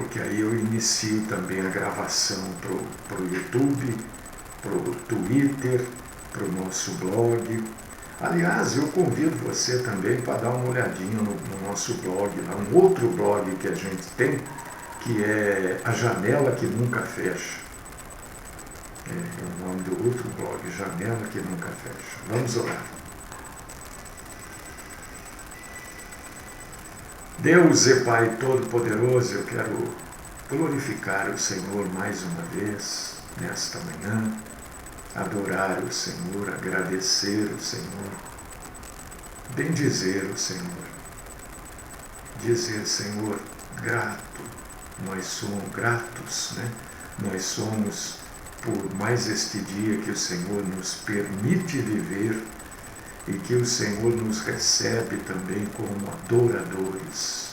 porque aí eu inicio também a gravação para o YouTube, para o Twitter, para o nosso blog. Aliás, eu convido você também para dar uma olhadinha no nosso blog, lá, um outro blog que a gente tem, que é A Janela que Nunca Fecha. É o nome do outro blog, Janela que Nunca Fecha. Vamos orar. Deus e Pai Todo-Poderoso, eu quero glorificar o Senhor mais uma vez, nesta manhã, adorar o Senhor, agradecer o Senhor, bendizer o Senhor, dizer, Senhor, grato, nós somos gratos, né? Nós somos por mais este dia que o Senhor nos permite viver e que o Senhor nos recebe também como adoradores.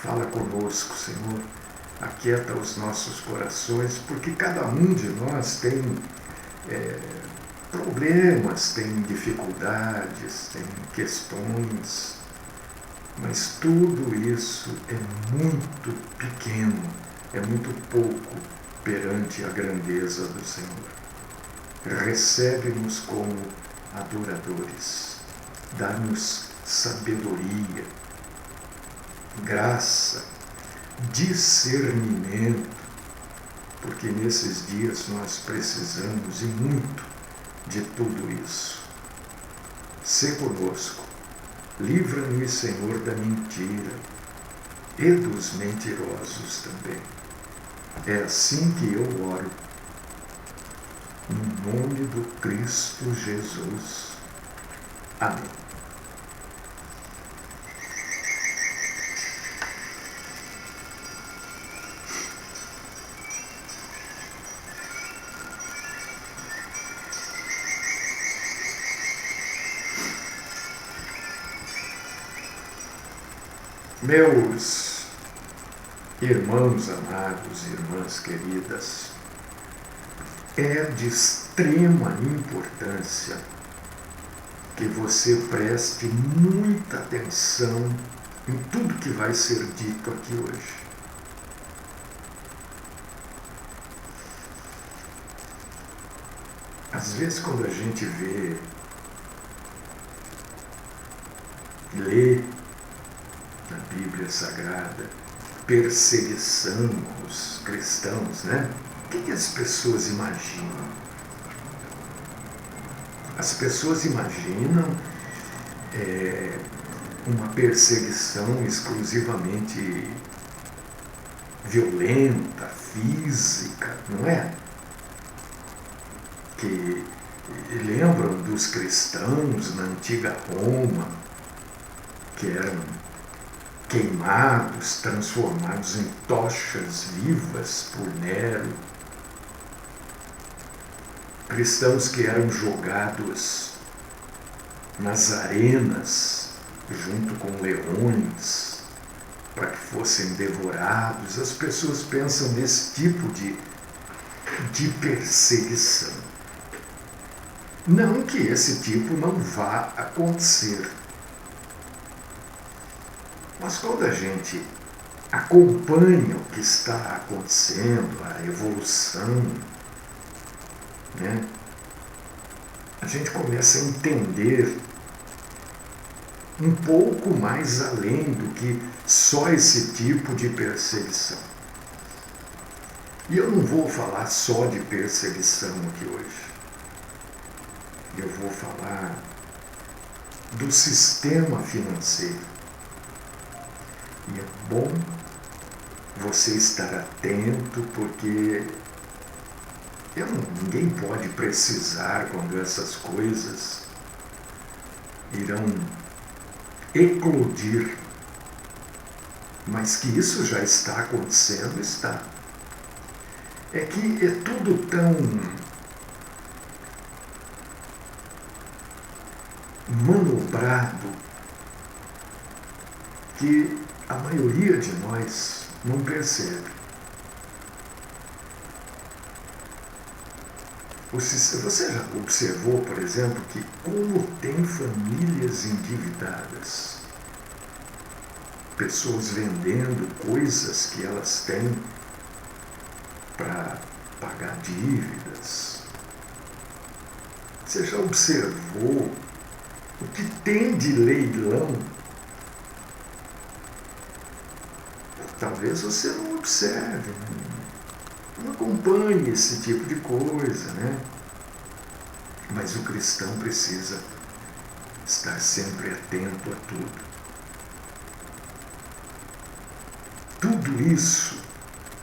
Fala conosco, Senhor, aquieta os nossos corações, porque cada um de nós tem problemas, tem dificuldades, tem questões, mas tudo isso é muito pequeno, é muito pouco perante a grandeza do Senhor. Recebe-nos como adoradores, dá-nos sabedoria, graça, discernimento, porque nesses dias nós precisamos e muito de tudo isso. Sê conosco, livra-nos, Senhor, da mentira e dos mentirosos também. É assim que eu oro, no nome do Cristo Jesus. Amém. Meus irmãos amados, irmãs queridas, é de extrema importância que você preste muita atenção em tudo que vai ser dito aqui hoje. Às vezes, quando a gente lê na Bíblia Sagrada perseguição aos cristãos, né? O que as pessoas imaginam? As pessoas imaginam uma perseguição exclusivamente violenta, física, não é? Que lembram dos cristãos na antiga Roma, que eram queimados, transformados em tochas vivas por Nero. Cristãos que eram jogados nas arenas junto com leões para que fossem devorados. As pessoas pensam nesse tipo de perseguição. Não que esse tipo não vá acontecer. Mas quando a gente acompanha o que está acontecendo, a evolução, né, a gente começa a entender um pouco mais além do que só esse tipo de perseguição. E eu não vou falar só de perseguição aqui hoje. Eu vou falar do sistema financeiro. E é bom você estar atento, porque ninguém pode precisar quando essas coisas irão eclodir. Mas que isso já está acontecendo, está. É que é tudo tão manobrado que a maioria de nós não percebe. Você já observou, por exemplo, que como tem famílias endividadas? pessoas vendendo coisas que elas têm para pagar dívidas. Você já observou o que tem de leilão? Talvez você não observe, não acompanhe esse tipo de coisa, né? Mas o cristão precisa estar sempre atento a tudo. Tudo isso,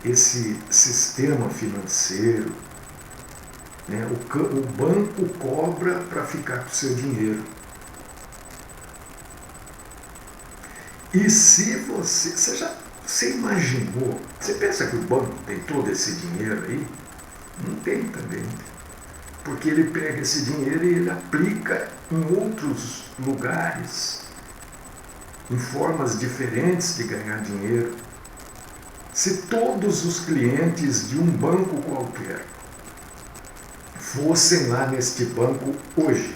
esse sistema financeiro, né, o banco cobra para ficar com o seu dinheiro. E se você imaginou, você pensa que o banco tem todo esse dinheiro aí? Não tem também. Porque ele pega esse dinheiro e ele aplica em outros lugares, em formas diferentes de ganhar dinheiro. Se todos os clientes de um banco qualquer fossem lá neste banco hoje,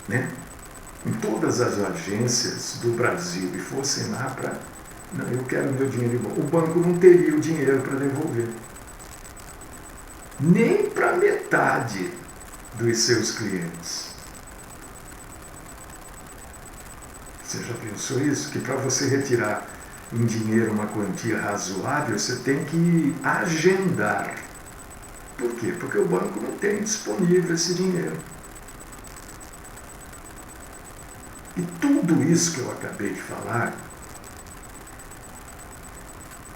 né? Em todas as agências do Brasil, e fossem lá para... Não, eu quero meu dinheiro de volta. O banco não teria o dinheiro para devolver. Nem para metade dos seus clientes. Você já pensou isso? Que para você retirar em dinheiro uma quantia razoável, você tem que agendar. Por quê? Porque o banco não tem disponível esse dinheiro. E tudo isso que eu acabei de falar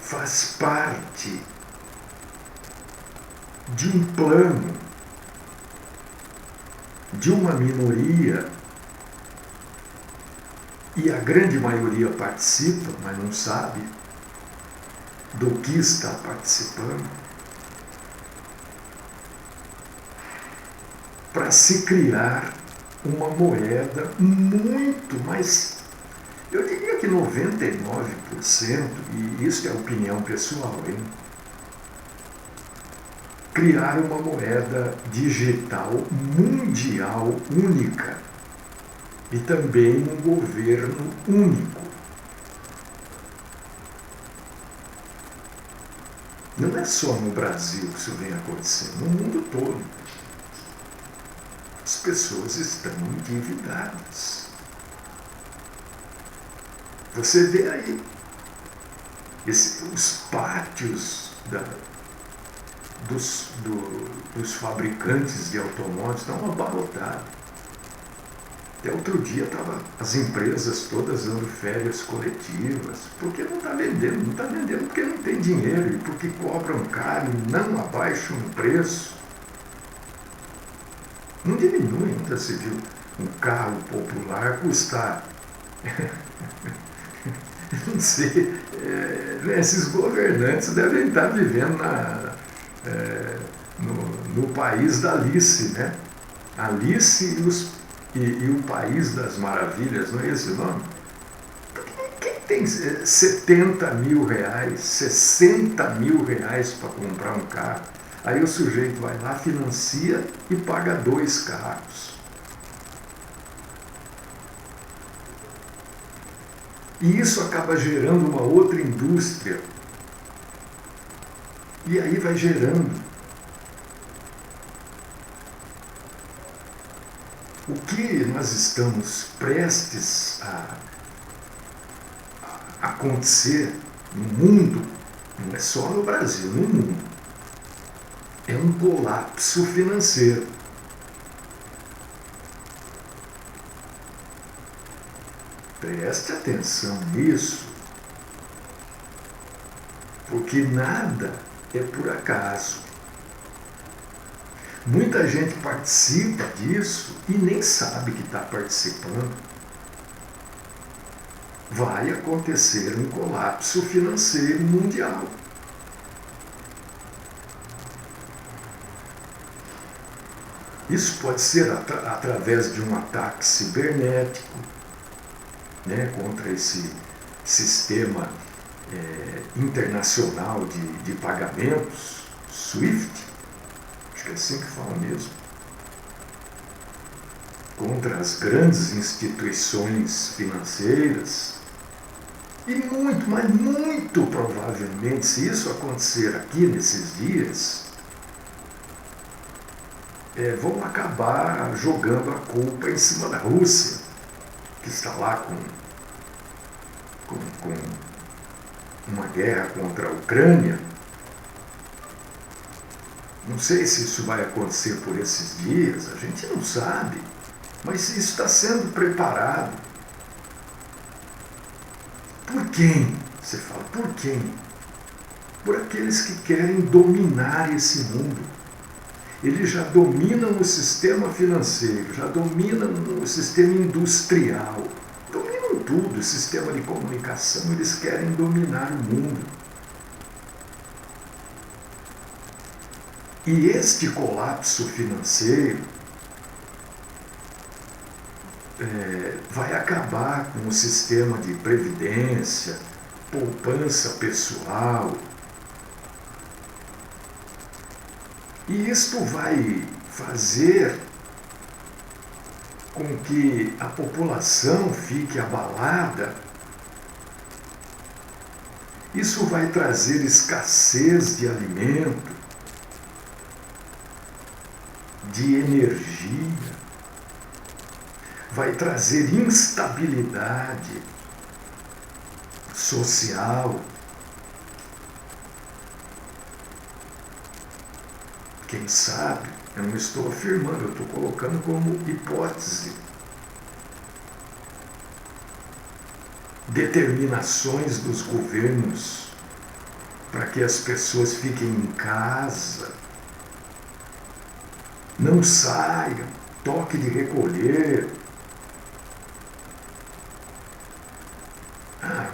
faz parte de um plano de uma minoria, e a grande maioria participa, mas não sabe do que está participando, para se criar uma moeda muito mais, eu diria que 99%, e isso é opinião pessoal, hein? Criar uma moeda digital mundial única e também um governo único. Não é só no Brasil que isso vem acontecendo, no mundo todo. As pessoas estão endividadas. Você vê aí os pátios dos fabricantes de automóveis estão abarrotados. Até outro dia estavam as empresas todas dando férias coletivas, porque não está vendendo porque não tem dinheiro e porque cobram caro e não abaixam o preço. Não diminui ainda, você viu, um carro popular custar, não sei, esses governantes devem estar vivendo no país da Alice, né? Alice e o País das Maravilhas, não é esse o nome? Quem tem 70 mil reais, 60 mil reais para comprar um carro? Aí o sujeito vai lá, financia e paga 2 carros. E isso acaba gerando uma outra indústria. E aí vai gerando. O que nós estamos prestes a acontecer no mundo, não é só no Brasil, no mundo, é um colapso financeiro. Preste atenção nisso, porque nada é por acaso. Muita gente participa disso e nem sabe que está participando. Vai acontecer um colapso financeiro mundial. Isso pode ser através de um ataque cibernético, né, contra esse sistema internacional de pagamentos, SWIFT, acho que é assim que fala mesmo. contra as grandes instituições financeiras. E muito, mas muito provavelmente, se isso acontecer aqui nesses dias, vão acabar jogando a culpa em cima da Rússia, que está lá com uma guerra contra a Ucrânia. Não sei se isso vai acontecer por esses dias, a gente não sabe, mas isso está sendo preparado. Por quem? Você fala, por quem? Por aqueles que querem dominar esse mundo. Eles já dominam o sistema financeiro, já dominam o sistema industrial, dominam tudo, o sistema de comunicação, eles querem dominar o mundo. E este colapso financeiro vai acabar com o sistema de previdência, poupança pessoal. E isto vai fazer com que a população fique abalada. Isso vai trazer escassez de alimento, de energia, vai trazer instabilidade social. Quem sabe, eu não estou afirmando, eu estou colocando como hipótese. Determinações dos governos para que as pessoas fiquem em casa, não saiam, toque de recolher.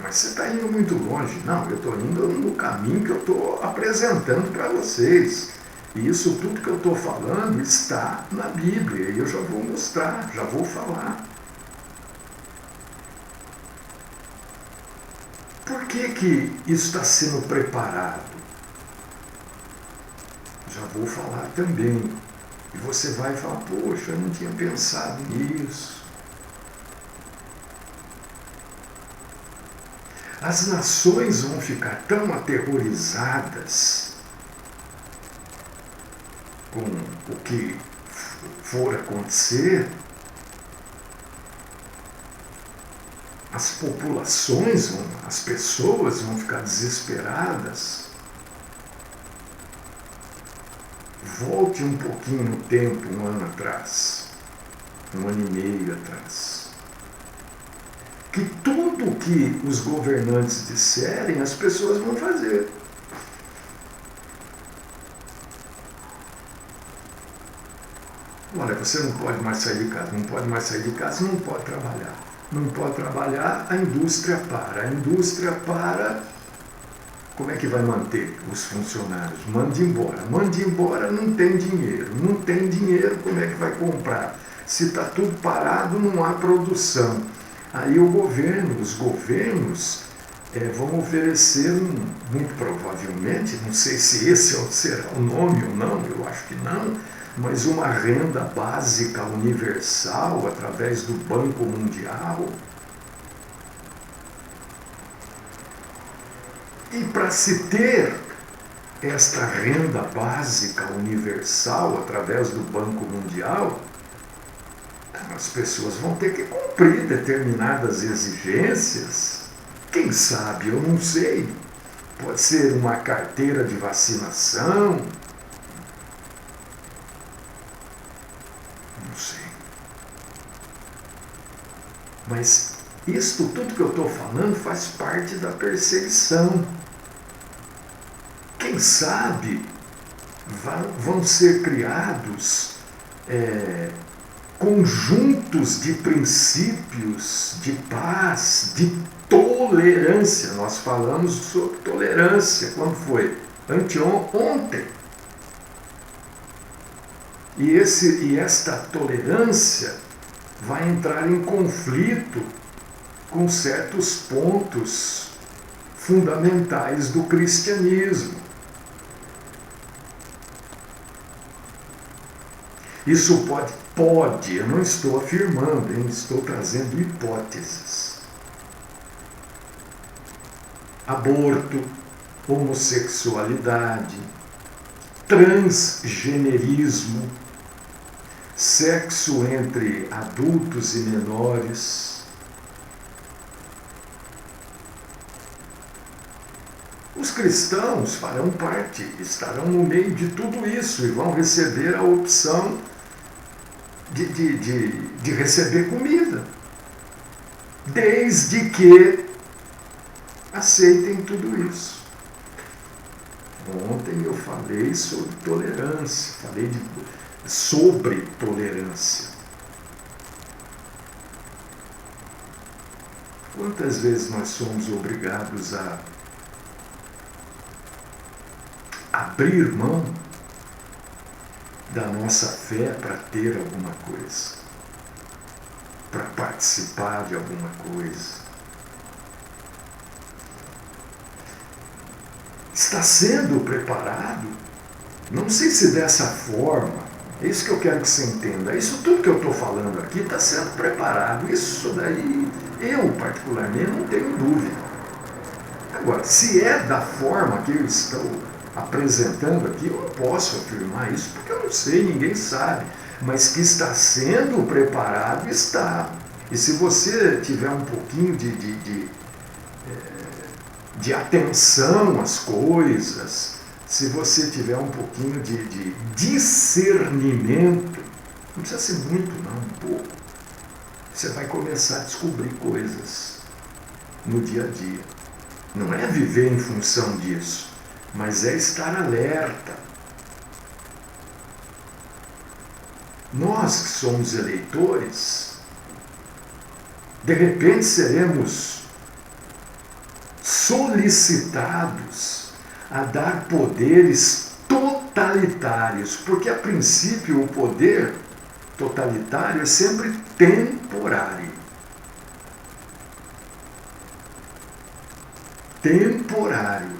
Mas você está indo muito longe. Não, eu estou indo no caminho que eu estou apresentando para vocês. E isso tudo que eu estou falando está na Bíblia. E eu já vou mostrar, já vou falar. Por que isso está sendo preparado? Já vou falar também. E você vai falar, poxa, eu não tinha pensado nisso. As nações vão ficar tão aterrorizadas com o que for acontecer, as populações, as pessoas vão ficar desesperadas. Volte um pouquinho no tempo, um ano atrás, um ano e meio atrás. Que tudo que os governantes disserem, as pessoas vão fazer. Olha, você não pode mais sair de casa, não pode mais sair de casa, não pode trabalhar. Não pode trabalhar, a indústria para. A indústria para, como é que vai manter os funcionários? Mande embora, não tem dinheiro. Não tem dinheiro, como é que vai comprar? Se está tudo parado, não há produção. Aí o governo, os governos vão oferecer, muito provavelmente, não sei se esse será o nome ou não, eu acho que não, mas uma renda básica universal através do Banco Mundial. E para se ter esta renda básica universal através do Banco Mundial, as pessoas vão ter que cumprir determinadas exigências. Quem sabe, eu não sei. Pode ser uma carteira de vacinação. Não sei. Mas isto tudo que eu estou falando faz parte da perseguição. Quem sabe vão ser criados conjuntos de princípios de paz, de tolerância. Nós falamos sobre tolerância. Quando foi? Ontem. E esta tolerância vai entrar em conflito com certos pontos fundamentais do cristianismo. Isso pode, eu não estou afirmando, eu estou trazendo hipóteses. Aborto, homossexualidade, transgenerismo, sexo entre adultos e menores. Os cristãos farão parte, estarão no meio de tudo isso e vão receber a opção de receber comida, desde que aceitem tudo isso. Ontem eu falei sobre tolerância, sobre tolerância. Quantas vezes nós somos obrigados a abrir mão da nossa fé para ter alguma coisa, para participar de alguma coisa? Está sendo preparado? Não sei se dessa forma, é isso que eu quero que você entenda. Isso tudo que eu estou falando aqui está sendo preparado. Isso daí, eu particularmente não tenho dúvida. Agora, se é da forma que eu estou apresentando aqui, eu não posso afirmar isso, porque eu não sei, ninguém sabe. Mas que está sendo preparado, está. E se você tiver um pouquinho de atenção às coisas, se você tiver um pouquinho de discernimento, não precisa ser muito não, um pouco, você vai começar a descobrir coisas no dia a dia. Não é viver em função disso, mas é estar alerta. Nós que somos eleitores, de repente seremos solicitados a dar poderes totalitários, porque a princípio o poder totalitário é sempre temporário. Temporário.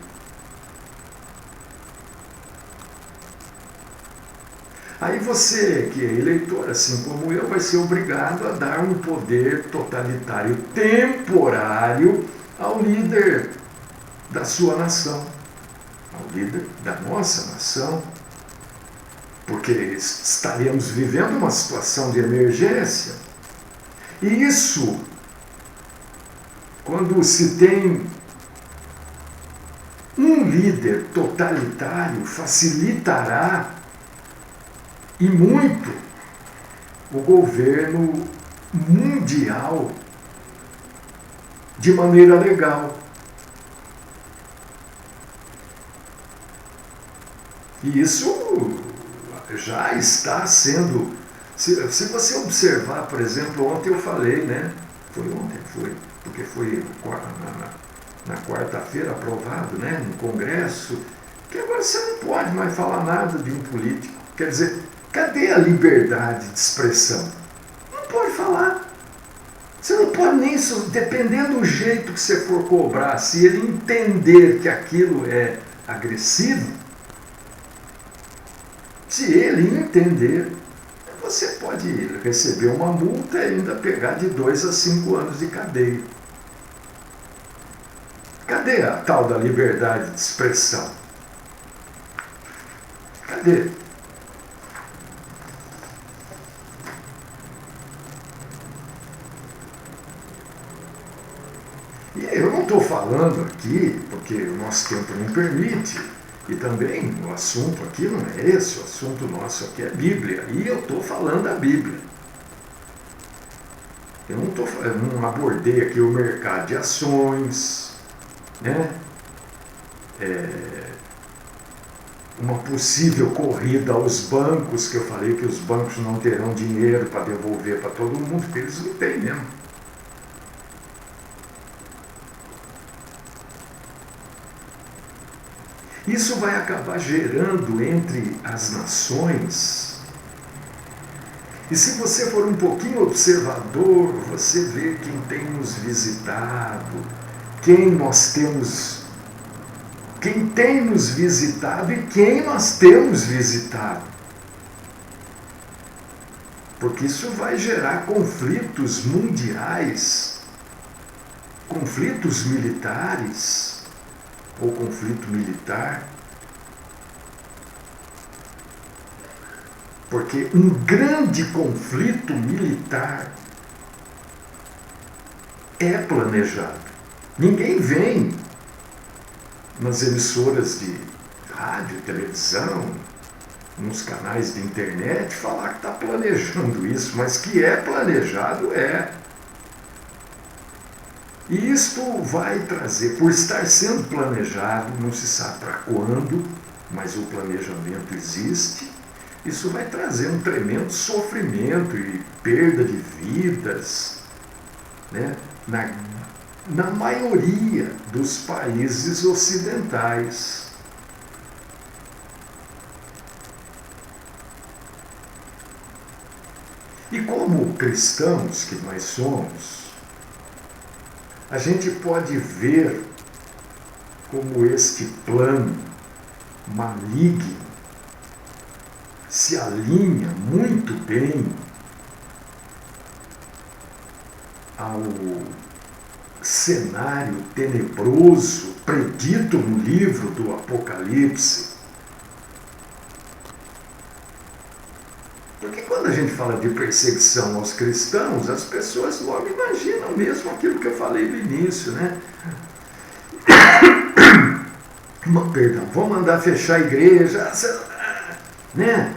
Aí você, que é eleitor, assim como eu, vai ser obrigado a dar um poder totalitário temporário ao líder da sua nação, ao líder da nossa nação, porque estaremos vivendo uma situação de emergência. E isso, quando se tem um líder totalitário, facilitará e muito o governo mundial de maneira legal. E isso já está sendo... Se você observar, por exemplo, ontem eu falei, né? Porque foi na quarta-feira aprovado, né, no Congresso, que agora você não pode mais falar nada de um político. Quer dizer, cadê a liberdade de expressão? Não pode falar. Você não pode nem, dependendo do jeito que você for cobrar, se ele entender que aquilo é agressivo, se ele entender, você pode receber uma multa e ainda pegar de 2 a 5 anos de cadeia. Cadê a tal da liberdade de expressão? Cadê? E eu não estou falando aqui, porque o nosso tempo não permite, e também o assunto aqui não é esse, o assunto nosso aqui é Bíblia, e eu estou falando da Bíblia. Eu não abordei aqui o mercado de ações, né? Uma possível corrida aos bancos, que eu falei que os bancos não terão dinheiro para devolver para todo mundo, porque eles não têm mesmo. Isso vai acabar gerando entre as nações. E se você for um pouquinho observador, você vê quem tem nos visitado, quem tem nos visitado e quem nós temos visitado. porque isso vai gerar conflitos mundiais, conflitos militares, ou conflito militar. Porque um grande conflito militar é planejado. Ninguém vem nas emissoras de rádio, televisão, nos canais de internet falar que está planejando isso, mas que é planejado, é. E isto vai trazer, por estar sendo planejado, não se sabe para quando, mas o planejamento existe, isso vai trazer um tremendo sofrimento e perda de vidas, né? Na maioria dos países ocidentais. E como cristãos que nós somos, a gente pode ver como este plano maligno se alinha muito bem ao cenário tenebroso predito no livro do Apocalipse. Porque quando a gente fala de perseguição aos cristãos, as pessoas logo imaginam mesmo aquilo que eu falei no início, né? Perdão, vão mandar fechar a igreja, né?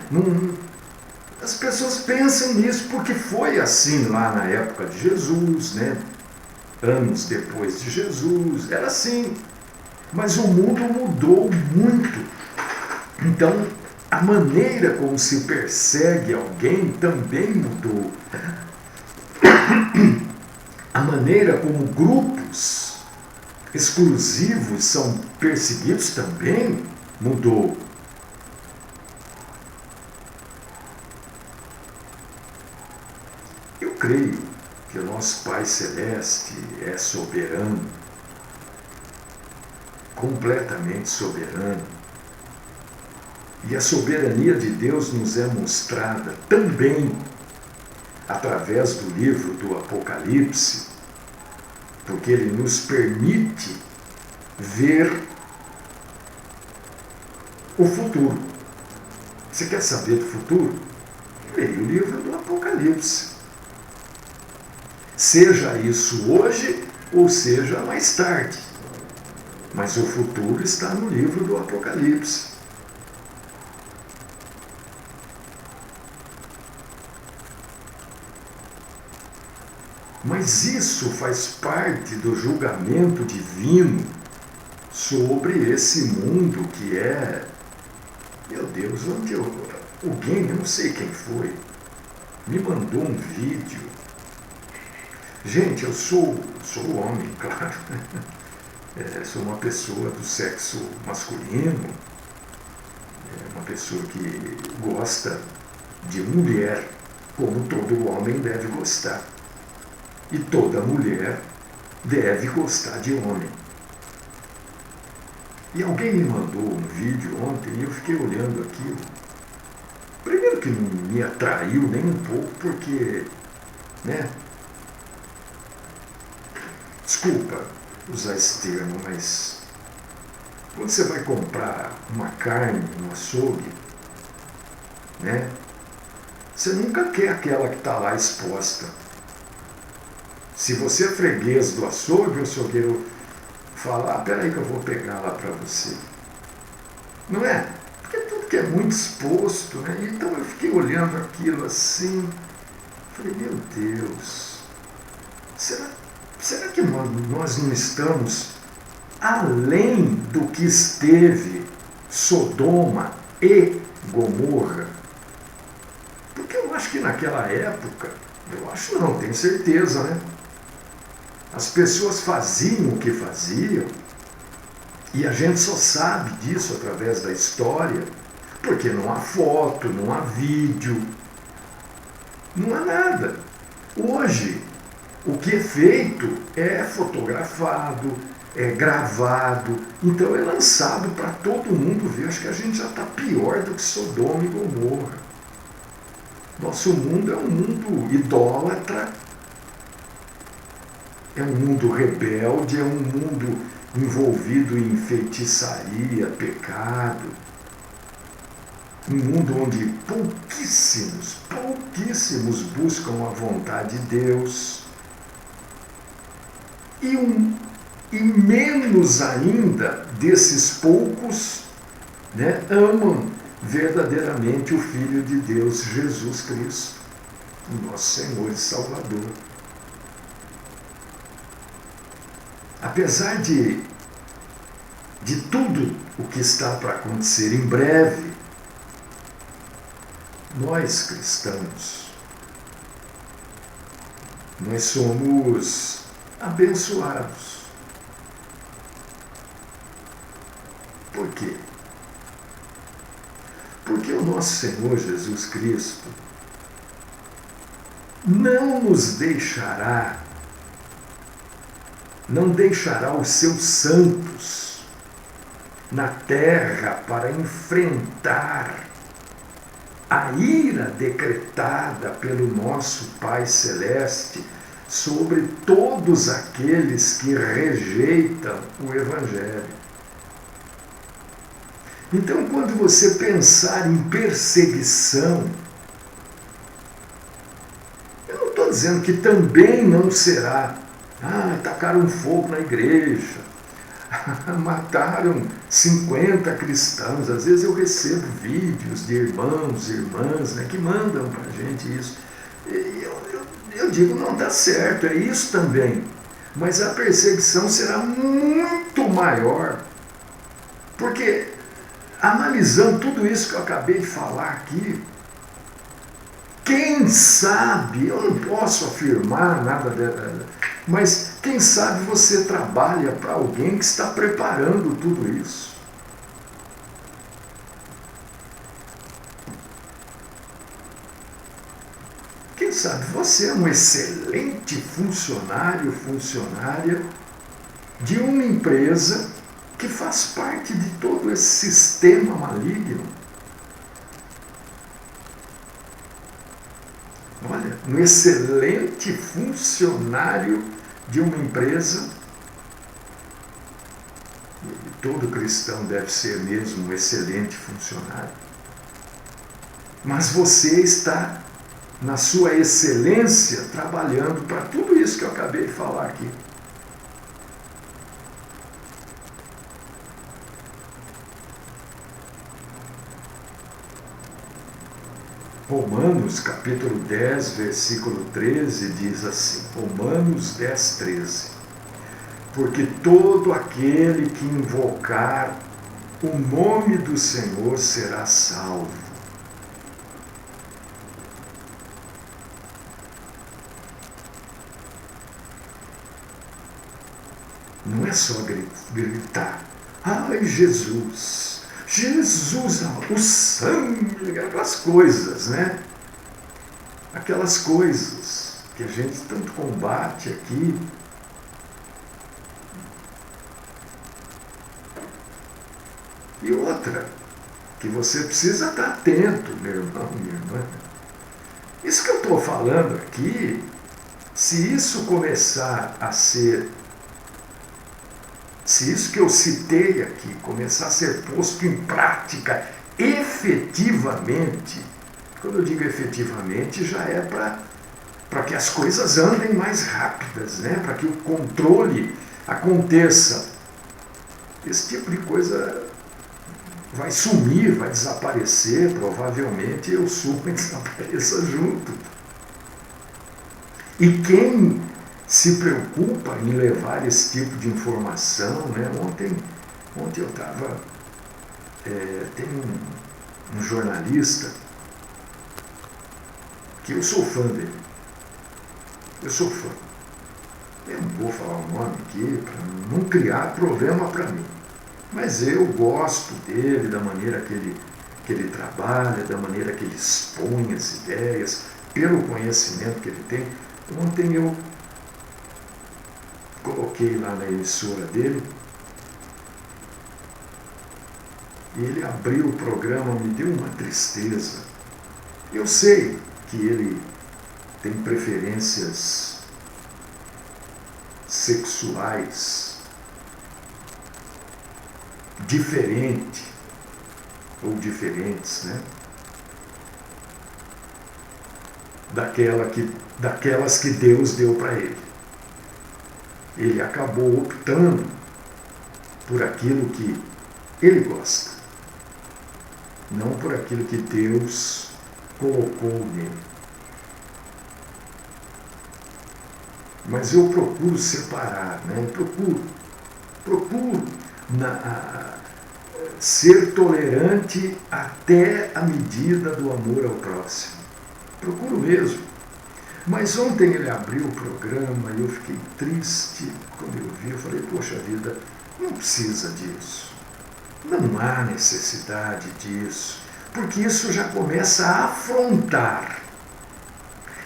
As pessoas pensam nisso porque foi assim lá na época de Jesus, né? Anos depois de Jesus, era assim. Mas o mundo mudou muito. Então, a maneira como se persegue alguém também mudou. A maneira como grupos exclusivos são perseguidos também mudou. Eu creio que o nosso Pai Celeste é soberano, completamente soberano. E a soberania de Deus nos é mostrada também através do livro do Apocalipse, porque ele nos permite ver o futuro. Você quer saber do futuro? Leia o livro do Apocalipse. Seja isso hoje ou seja mais tarde. Mas o futuro está no livro do Apocalipse. Mas isso faz parte do julgamento divino sobre esse mundo que é... Meu Deus, onde alguém, eu não sei quem foi, me mandou um vídeo. Gente, eu sou homem, claro. Sou uma pessoa do sexo masculino, uma pessoa que gosta de mulher, como todo homem deve gostar. E toda mulher deve gostar de homem. E alguém me mandou um vídeo ontem e eu fiquei olhando aquilo. Primeiro que não me atraiu nem um pouco, porque, né? Desculpa usar esse termo, mas quando você vai comprar uma carne no açougue, né? Você nunca quer aquela que está lá exposta. Se você é freguês do açougue, o açougueiro fala, peraí que eu vou pegar lá para você. Não é? Porque tudo que é muito exposto, né? Então eu fiquei olhando aquilo assim, falei, meu Deus, será que nós não estamos além do que esteve Sodoma e Gomorra? Porque eu acho que naquela época, eu acho não, tenho certeza, né? As pessoas faziam o que faziam, e a gente só sabe disso através da história, porque não há foto, não há vídeo, não há nada. Hoje, o que é feito é fotografado, é gravado, então é lançado para todo mundo ver. Acho que a gente já está pior do que Sodoma e Gomorra. Nosso mundo é um mundo idólatra, é um mundo rebelde, é um mundo envolvido em feitiçaria, pecado. Um mundo onde pouquíssimos buscam a vontade de Deus. E menos ainda desses poucos, né, amam verdadeiramente o Filho de Deus, Jesus Cristo, o nosso Senhor e Salvador. Apesar de tudo o que está para acontecer em breve, nós cristãos, nós somos abençoados. Por quê? Porque o nosso Senhor Jesus Cristo não deixará os seus santos na terra para enfrentar a ira decretada pelo nosso Pai Celeste sobre todos aqueles que rejeitam o Evangelho. Então, quando você pensar em perseguição, eu não estou dizendo que também não será. Tacaram fogo na igreja, mataram 50 cristãos. Às vezes eu recebo vídeos de irmãos e irmãs, né, que mandam para a gente isso. E eu digo, não está certo, é isso também. Mas a perseguição será muito maior. Porque, analisando tudo isso que eu acabei de falar aqui, quem sabe, eu não posso afirmar nada, mas quem sabe você trabalha para alguém que está preparando tudo isso. Quem sabe você é um excelente funcionária de uma empresa que faz parte de todo esse sistema maligno. Olha, um excelente funcionário de uma empresa, e todo cristão deve ser mesmo um excelente funcionário, mas você está, na sua excelência, trabalhando para tudo isso que eu acabei de falar aqui. Romanos capítulo 10, versículo 13 diz assim, Romanos 10, 13. Porque todo aquele que invocar o nome do Senhor será salvo. Não é só gritar, ai Jesus, Jesus, o sangue, aquelas coisas, né? Aquelas coisas que a gente tanto combate aqui. E outra, que você precisa estar atento, meu irmão, minha irmã. Isso que eu estou falando aqui, se isso começar a ser, se isso que eu citei aqui começar a ser posto em prática efetivamente, quando eu digo efetivamente, já é para que as coisas andem mais rápidas, né? Para que o controle aconteça. Esse tipo de coisa vai sumir, vai desaparecer, provavelmente eu sumo e desapareça junto. E quem se preocupa em levar esse tipo de informação, né? Ontem eu estava, tem um jornalista que eu sou fã dele. Eu sou fã. Eu não vou falar o nome aqui para não criar problema para mim. Mas eu gosto dele, da maneira que ele trabalha, da maneira que ele expõe as ideias, pelo conhecimento que ele tem. Ontem eu coloquei lá na emissora dele, e ele abriu o programa, me deu uma tristeza. Eu sei que ele tem preferências sexuais diferentes, ou diferentes, né? Daquelas que Deus deu para ele. Ele acabou optando por aquilo que ele gosta, não por aquilo que Deus colocou nele. Mas eu procuro separar, né? Procuro ser tolerante até a medida do amor ao próximo. Procuro mesmo. Mas ontem ele abriu o programa e eu fiquei triste quando eu vi. Eu falei, poxa vida, não precisa disso. Não há necessidade disso. Porque isso já começa a afrontar.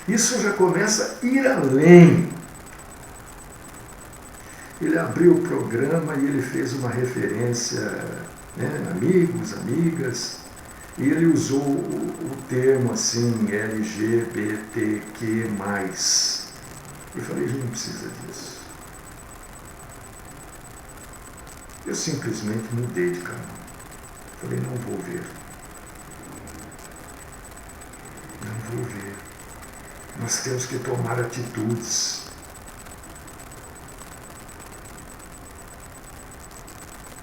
Isso já começa a ir além. Ele abriu o programa e ele fez uma referência, né, amigos, amigas, e ele usou o termo assim, LGBTQ+. Eu falei, gente, não precisa disso. Eu simplesmente mudei de canal. Falei, não vou ver. Não vou ver. Nós temos que tomar atitudes.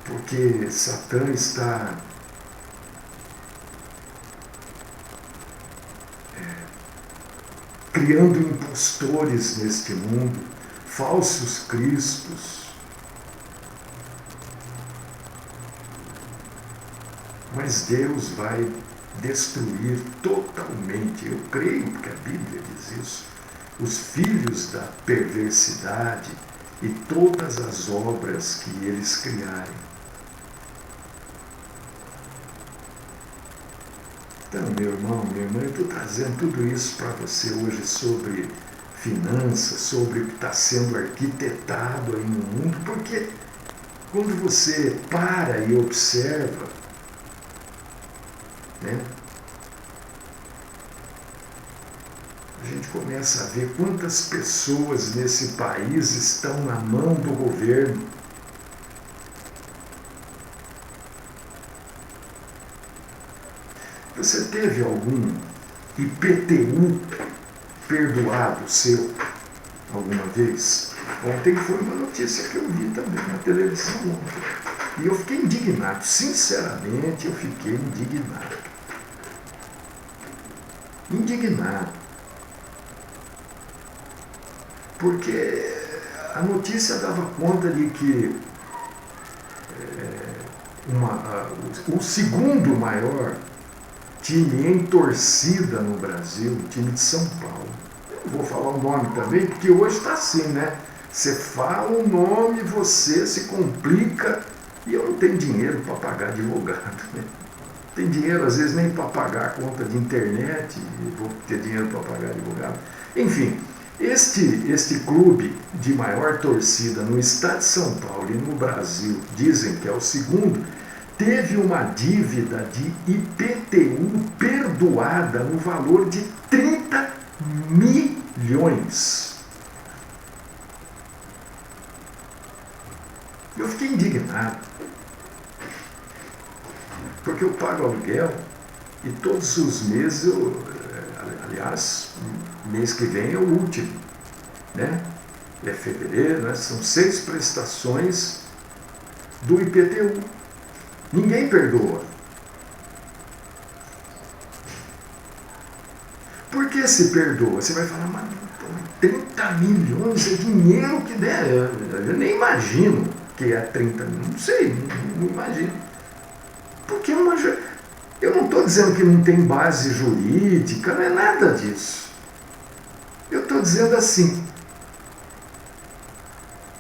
Porque Satã está criando impostores neste mundo, falsos cristos. Mas Deus vai destruir totalmente, eu creio, porque a Bíblia diz isso, os filhos da perversidade e todas as obras que eles criarem. Então, meu irmão, minha irmã, eu estou trazendo tudo isso para você hoje sobre finanças, sobre o que está sendo arquitetado aí no mundo, porque quando você para e observa, né, a gente começa a ver quantas pessoas nesse país estão na mão do governo. Você teve algum IPTU perdoado seu alguma vez? Ontem foi uma notícia que eu vi também na televisão ontem. E eu fiquei indignado, sinceramente eu fiquei indignado. Indignado. Porque a notícia dava conta de que o segundo maior time em torcida no Brasil, o time de São Paulo. Eu não vou falar o nome também, porque hoje está assim, né? Você fala o nome, você se complica, e eu não tenho dinheiro para pagar advogado, né? Tem dinheiro, às vezes, nem para pagar a conta de internet, e vou ter dinheiro para pagar advogado. Enfim, este clube de maior torcida no estado de São Paulo e no Brasil, dizem que é o segundo, teve uma dívida de IPTU perdoada no valor de 30 milhões. Eu fiquei indignado, porque eu pago aluguel e todos os meses, aliás, mês que vem é o último, né? É fevereiro, né? São 6 prestações do IPTU. Ninguém perdoa. Por que se perdoa? Você vai falar, mas 30 milhões é dinheiro que der. Eu nem imagino que é 30 milhões. Não sei, não imagino. Porque eu não estou dizendo que não tem base jurídica, não é nada disso. Eu estou dizendo assim,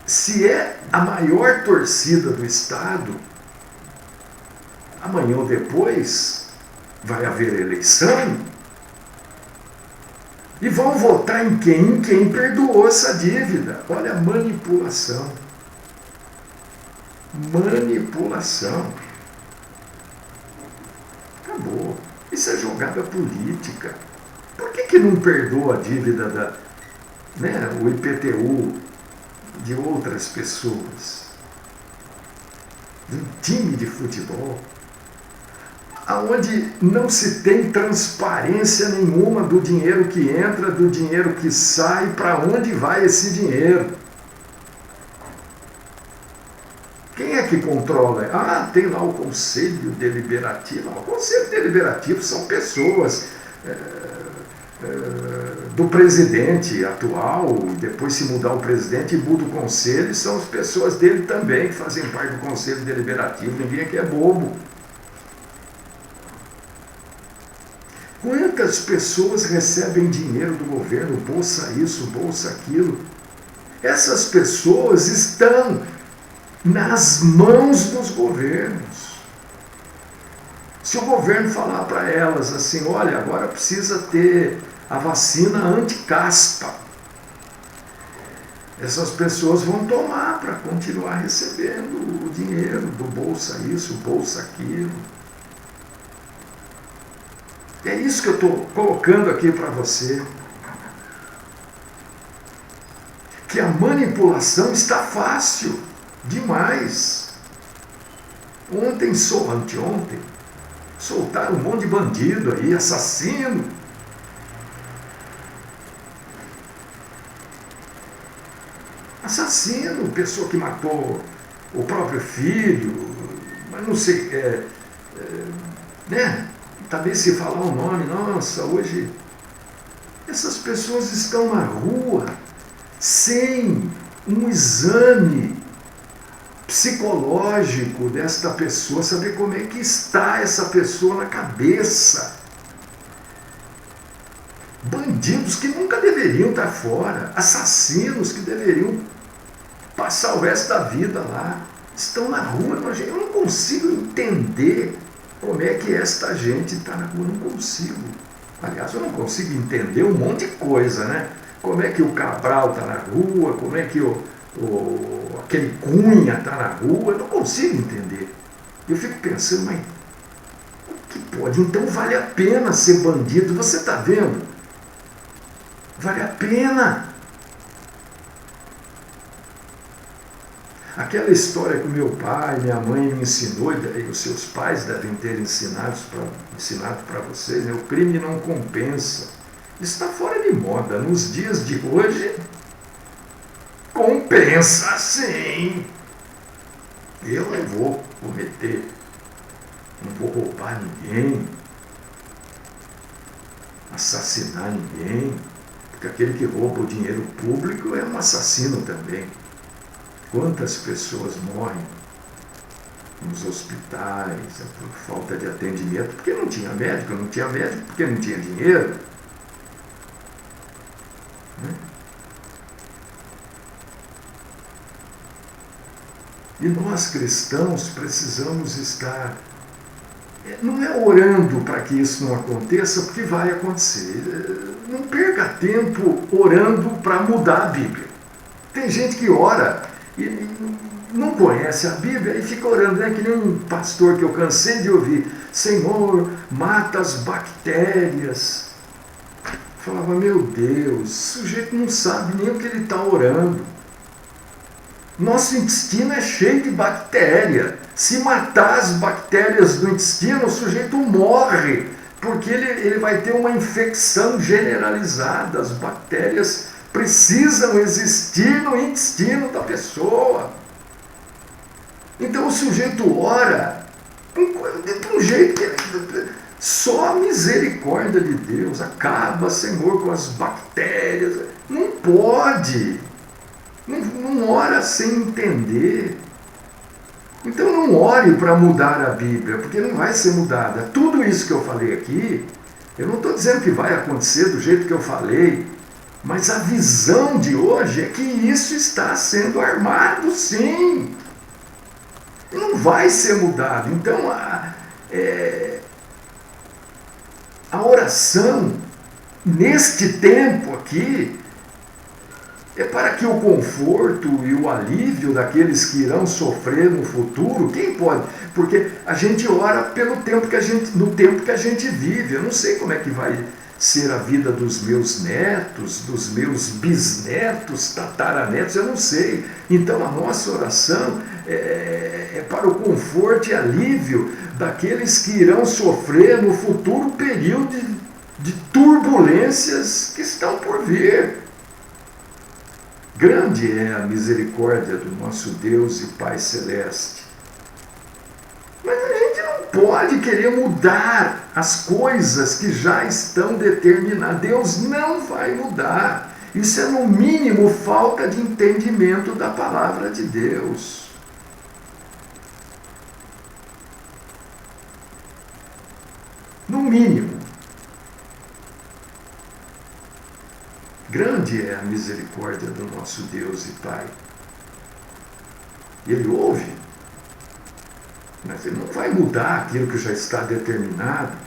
se é a maior torcida do Estado, amanhã ou depois vai haver eleição e vão votar em quem? Em quem perdoou essa dívida. Olha a manipulação. Manipulação. Acabou. Isso é jogada política. Por que não perdoa a dívida o IPTU de outras pessoas? De um time de futebol, onde não se tem transparência nenhuma do dinheiro que entra, do dinheiro que sai, para onde vai esse dinheiro. Quem é que controla? Tem lá o Conselho Deliberativo. O Conselho Deliberativo são pessoas do presidente atual, e depois se mudar o presidente e muda o conselho, são as pessoas dele também que fazem parte do Conselho Deliberativo. Ninguém aqui é bobo. Quantas pessoas recebem dinheiro do governo, bolsa isso, bolsa aquilo? Essas pessoas estão nas mãos dos governos. Se o governo falar para elas assim, olha, agora precisa ter a vacina anti-caspa, essas pessoas vão tomar para continuar recebendo o dinheiro do bolsa isso, bolsa aquilo. É isso que eu estou colocando aqui para você. Que a manipulação está fácil demais. Anteontem, soltaram um monte de bandido aí, assassino. Assassino, pessoa que matou o próprio filho, mas não sei, talvez se falar o nome, nossa, hoje essas pessoas estão na rua sem um exame psicológico desta pessoa, saber como é que está essa pessoa na cabeça. Bandidos que nunca deveriam estar fora, assassinos que deveriam passar o resto da vida lá, estão na rua. Eu não consigo entender como é que esta gente está na rua, não consigo. Aliás, eu não consigo entender um monte de coisa, né? Como é que o Cabral está na rua, como é que aquele Cunha está na rua, eu não consigo entender. Eu fico pensando, mas o que pode? Então vale a pena ser bandido, você está vendo? Vale a pena. Aquela história que o meu pai, minha mãe me ensinou, e os seus pais devem ter ensinado para vocês, né? O crime não compensa. Isso está fora de moda. Nos dias de hoje, compensa sim. Eu não vou cometer, não vou roubar ninguém, assassinar ninguém, porque aquele que rouba o dinheiro público é um assassino também. Quantas pessoas morrem nos hospitais por falta de atendimento, porque não tinha médico, porque não tinha dinheiro. E nós cristãos precisamos estar, não é orando para que isso não aconteça, porque vai acontecer. Não perca tempo orando para mudar a Bíblia. Tem gente que ora e não conhece a Bíblia e fica orando, que nem um pastor que eu cansei de ouvir: Senhor, mata as bactérias. Eu falava, meu Deus, o sujeito não sabe nem o que ele está orando. Nosso intestino é cheio de bactéria. Se matar as bactérias do intestino, o sujeito morre, porque ele vai ter uma infecção generalizada. As bactérias precisam existir no intestino da pessoa. Então o sujeito ora de um jeito que só a misericórdia de Deus acaba, Senhor, com as bactérias. Não pode. Não ora sem entender. Então não ore para mudar a Bíblia, porque não vai ser mudada. Tudo isso que eu falei aqui, eu não estou dizendo que vai acontecer do jeito que eu falei, mas a visão de hoje é que isso está sendo armado, sim. E não vai ser mudado. Então a oração, neste tempo aqui, é para que o conforto e o alívio daqueles que irão sofrer no futuro, quem pode? Porque a gente ora pelo tempo no tempo que a gente vive. Eu não sei como é que vai ser a vida dos meus netos, dos meus bisnetos, tataranetos, eu não sei. Então a nossa oração é para o conforto e alívio daqueles que irão sofrer no futuro período de turbulências que estão por vir. Grande é a misericórdia do nosso Deus e Pai Celeste. Mas a gente não pode querer mudar as coisas que já estão determinadas. Deus não vai mudar. Isso é, no mínimo, falta de entendimento da palavra de Deus. No mínimo. Grande é a misericórdia do nosso Deus e Pai. Ele ouve, mas ele não vai mudar aquilo que já está determinado.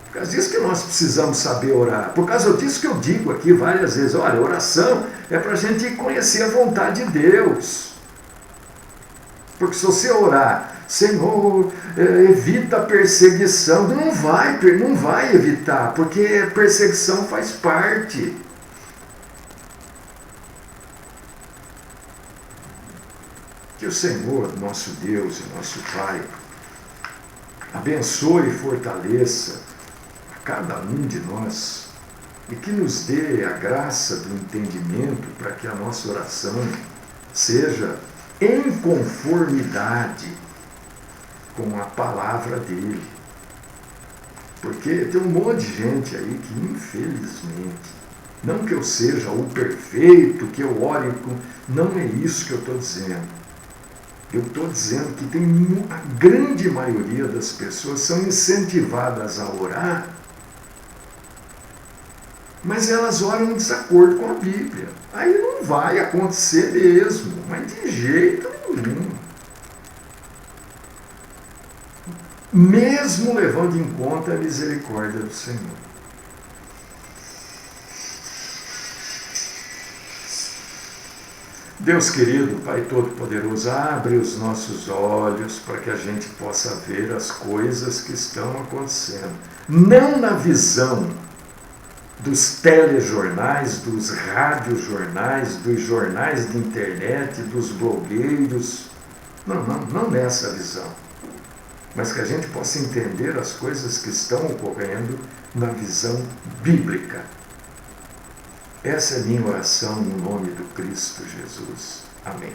Por causa disso que nós precisamos saber orar. Por causa disso que eu digo aqui várias vezes, olha, oração é para a gente conhecer a vontade de Deus. Porque se você orar, Senhor, evita a perseguição, não vai evitar, porque perseguição faz parte. Que o Senhor, nosso Deus e nosso Pai, abençoe e fortaleça a cada um de nós e que nos dê a graça do entendimento para que a nossa oração seja em conformidade com a palavra dele. Porque tem um monte de gente aí que, infelizmente, não que eu seja o perfeito, que eu ore com... Não é isso que eu estou dizendo. Eu estou dizendo que a grande maioria das pessoas são incentivadas a orar, mas elas oram em desacordo com a Bíblia. Aí não vai acontecer mesmo, mas de jeito nenhum. Mesmo levando em conta a misericórdia do Senhor. Deus querido, Pai Todo-Poderoso, abre os nossos olhos para que a gente possa ver as coisas que estão acontecendo. Não na visão dos telejornais, dos radiojornais, dos jornais de internet, dos blogueiros. Não nessa visão. Mas que a gente possa entender as coisas que estão ocorrendo na visão bíblica. Essa é minha oração no nome do Cristo Jesus. Amém.